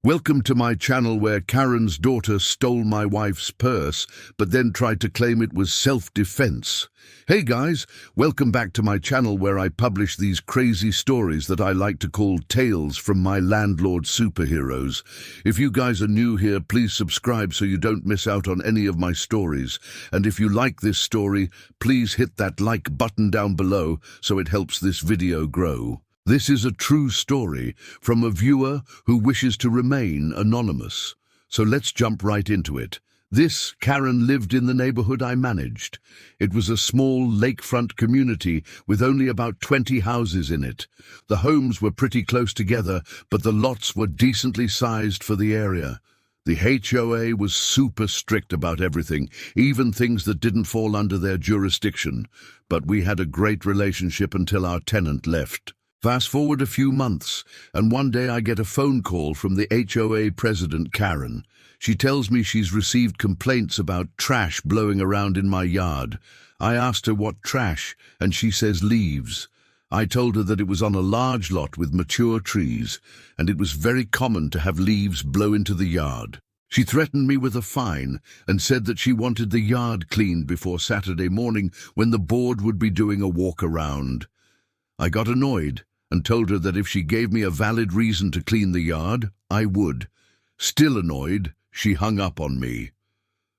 Welcome to my channel where Karen's daughter stole my wife's purse, but then tried to claim it was self-defense. Hey guys, welcome back to my channel where I publish these crazy stories that I like to call tales from my landlord superheroes. If you guys are new here, please subscribe so you don't miss out on any of my stories. And if you like this story, please hit that like button down below so it helps this video grow. This is a true story from a viewer who wishes to remain anonymous. So let's jump right into it. This Karen lived in the neighborhood I managed. It was a small lakefront community with only about 20 houses in it. The homes were pretty close together, but the lots were decently sized for the area. The HOA was super strict about everything, even things that didn't fall under their jurisdiction. But we had a great relationship until our tenant left. Fast forward a few months, and one day I get a phone call from the HOA president, Karen. She tells me she's received complaints about trash blowing around in my yard. I asked her what trash, and she says leaves. I told her that it was on a large lot with mature trees, and it was very common to have leaves blow into the yard. She threatened me with a fine and said that she wanted the yard cleaned before Saturday morning when the board would be doing a walk around. I got annoyed and told her that if she gave me a valid reason to clean the yard, I would. Still annoyed, she hung up on me.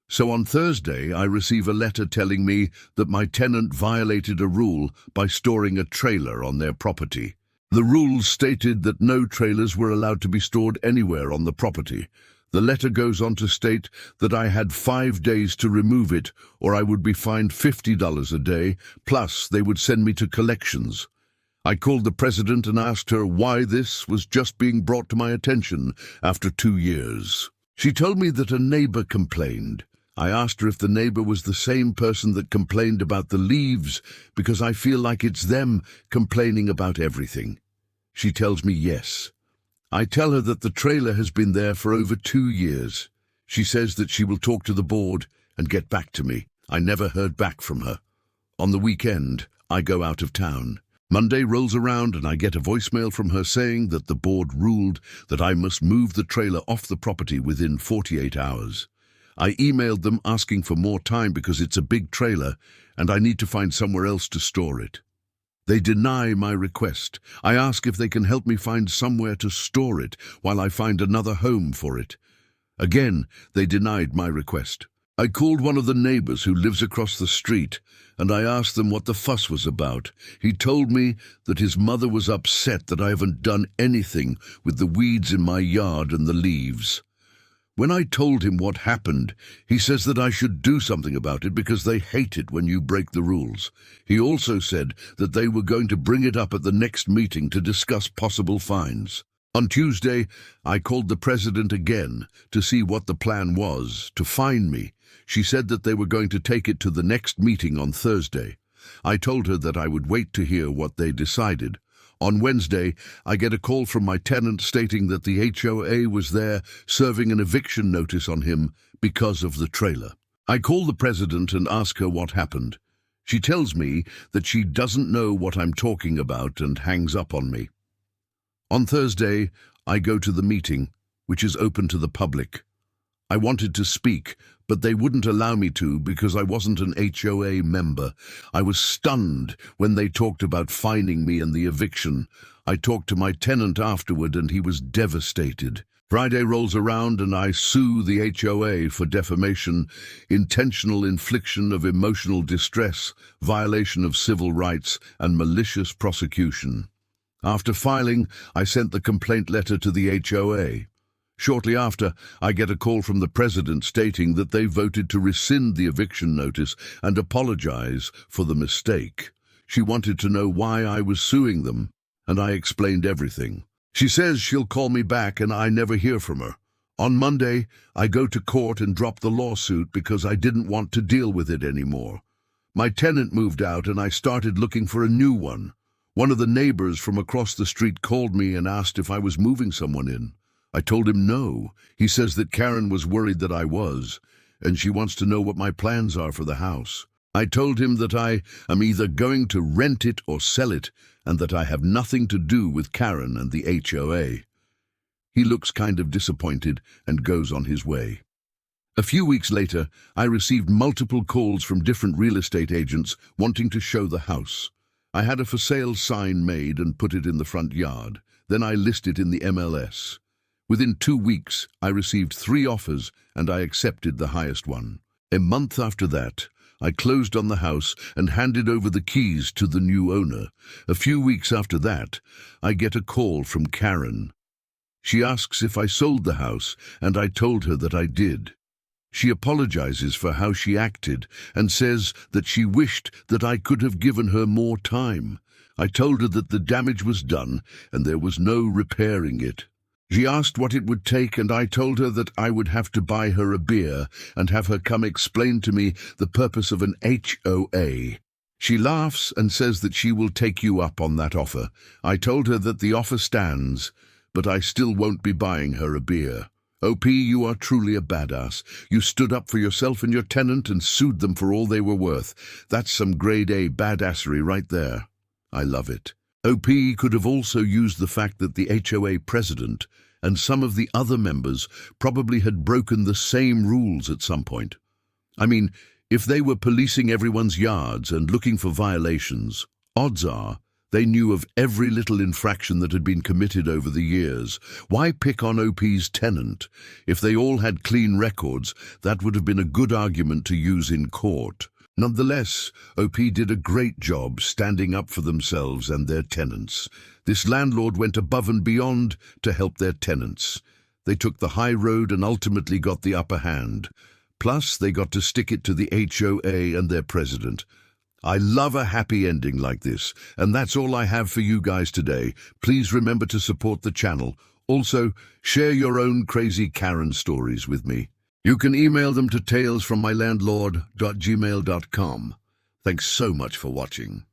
So on Thursday, I receive a letter telling me that my tenant violated a rule by storing a trailer on their property. The rules stated that no trailers were allowed to be stored anywhere on the property. The letter goes on to state that I had 5 days to remove it or I would be fined $50 a day, plus they would send me to collections. I called the president and asked her why this was just being brought to my attention after 2 years. She told me that a neighbor complained. I asked her if the neighbor was the same person that complained about the leaves, because I feel like it's them complaining about everything. She tells me yes. I tell her that the trailer has been there for over 2 years. She says that she will talk to the board and get back to me. I never heard back from her. On the weekend, I go out of town. Monday rolls around and I get a voicemail from her saying that the board ruled that I must move the trailer off the property within 48 hours. I emailed them asking for more time because it's a big trailer and I need to find somewhere else to store it. They deny my request. I ask if they can help me find somewhere to store it while I find another home for it. Again, they denied my request. I called one of the neighbors who lives across the street, and I asked them what the fuss was about. He told me that his mother was upset that I haven't done anything with the weeds in my yard and the leaves. When I told him what happened, he says that I should do something about it because they hate it when you break the rules. He also said that they were going to bring it up at the next meeting to discuss possible fines. On Tuesday, I called the president again to see what the plan was to fine me. She said that they were going to take it to the next meeting on Thursday. I told her that I would wait to hear what they decided. On Wednesday, I get a call from my tenant stating that the HOA was there serving an eviction notice on him because of the trailer. I call the president and ask her what happened. She tells me that she doesn't know what I'm talking about and hangs up on me. On Thursday, I go to the meeting, which is open to the public. I wanted to speak, but they wouldn't allow me to because I wasn't an HOA member. I was stunned when they talked about fining me and the eviction. I talked to my tenant afterward and he was devastated. Friday rolls around and I sue the HOA for defamation, intentional infliction of emotional distress, violation of civil rights, and malicious prosecution. After filing, I sent the complaint letter to the HOA. Shortly after, I get a call from the president stating that they voted to rescind the eviction notice and apologize for the mistake. She wanted to know why I was suing them, and I explained everything. She says she'll call me back and I never hear from her. On Monday, I go to court and drop the lawsuit because I didn't want to deal with it anymore. My tenant moved out and I started looking for a new one. One of the neighbors from across the street called me and asked if I was moving someone in. I told him no. He says that Karen was worried that I was, and she wants to know what my plans are for the house. I told him that I am either going to rent it or sell it, and that I have nothing to do with Karen and the HOA. He looks kind of disappointed and goes on his way. A few weeks later, I received multiple calls from different real estate agents wanting to show the house. I had a for sale sign made and put it in the front yard. Then I listed it in the MLS. Within 2 weeks, I received 3 offers and I accepted the highest one. A month after that, I closed on the house and handed over the keys to the new owner. A few weeks after that, I get a call from Karen. She asks if I sold the house, and I told her that I did. She apologizes for how she acted and says that she wished that I could have given her more time. I told her that the damage was done and there was no repairing it. She asked what it would take, and I told her that I would have to buy her a beer and have her come explain to me the purpose of an HOA. She laughs and says that she will take you up on that offer. I told her that the offer stands, but I still won't be buying her a beer. OP, you are truly a badass. You stood up for yourself and your tenant and sued them for all they were worth. That's some grade A badassery right there. I love it. OP could have also used the fact that the HOA president and some of the other members probably had broken the same rules at some point. I mean, if they were policing everyone's yards and looking for violations, odds are they knew of every little infraction that had been committed over the years. Why pick on OP's tenant? If they all had clean records, that would have been a good argument to use in court. Nonetheless, OP did a great job standing up for themselves and their tenants. This landlord went above and beyond to help their tenants. They took the high road and ultimately got the upper hand. Plus, they got to stick it to the HOA and their president. I love a happy ending like this, and that's all I have for you guys today. Please remember to support the channel. Also, share your own crazy Karen stories with me. You can email them to talesfrommylandlord@gmail.com. Thanks so much for watching.